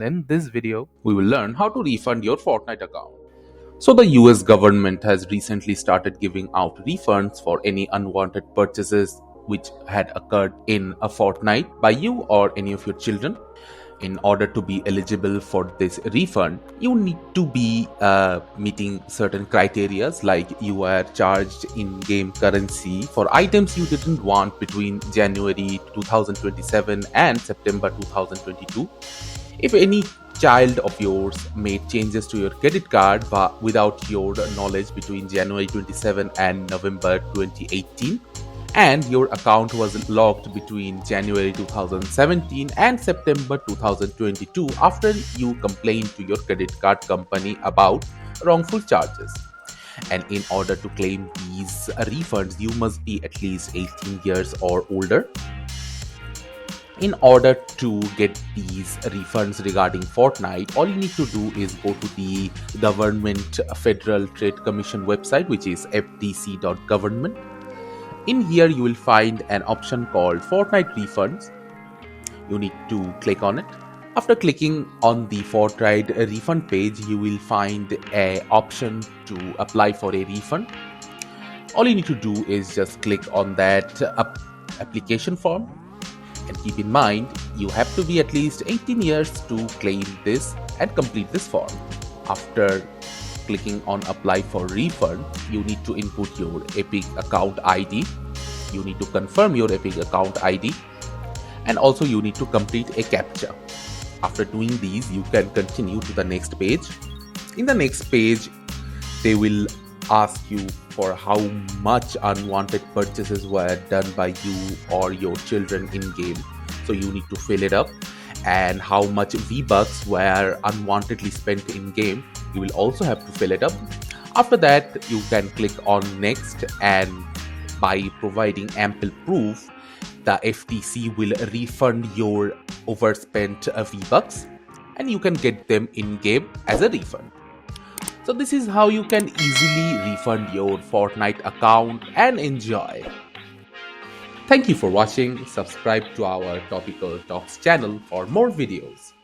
In this video, we will learn how to refund your Fortnite account. So the US government has recently started giving out refunds for any unwanted purchases which had occurred in a fortnight by you or any of your children. In order to be eligible for this refund, you need to be meeting certain criteria, like you are charged in-game currency for items you didn't want between January 2027 and September 2022. If any child of yours made changes to your credit card without your knowledge between January 27 and November 2018, and your account was locked between January 2017 and September 2022 after you complained to your credit card company about wrongful charges. And in order to claim these refunds, you must be at least 18 years or older. In order to get these refunds regarding Fortnite, all you need to do is go to the Government Federal Trade Commission website, which is ftc.government. In here, you will find an option called Fortnite Refunds. You need to click on it. After clicking on the Fortnite refund page, you will find an option to apply for a refund. All you need to do is just click on that application form. And keep in mind, you have to be at least 18 years to claim this and complete this form. After clicking on apply for refund, you need to input your Epic account ID. You need to confirm your Epic account ID. And also you need to complete a CAPTCHA. After doing these, you can continue to the next page. In the next page, they will ask you for how much unwanted purchases were done by you or your children in game. So you need to fill it up, and how much V-Bucks were unwantedly spent in game. You will also have to fill it up. After that, you can click on next, and by providing ample proof, the FTC will refund your overspent V-Bucks, and you can get them in game as a refund. So this is how you can easily refund your Fortnite account and enjoy. Thank you for watching. Subscribe to our Topical Talks channel for more videos.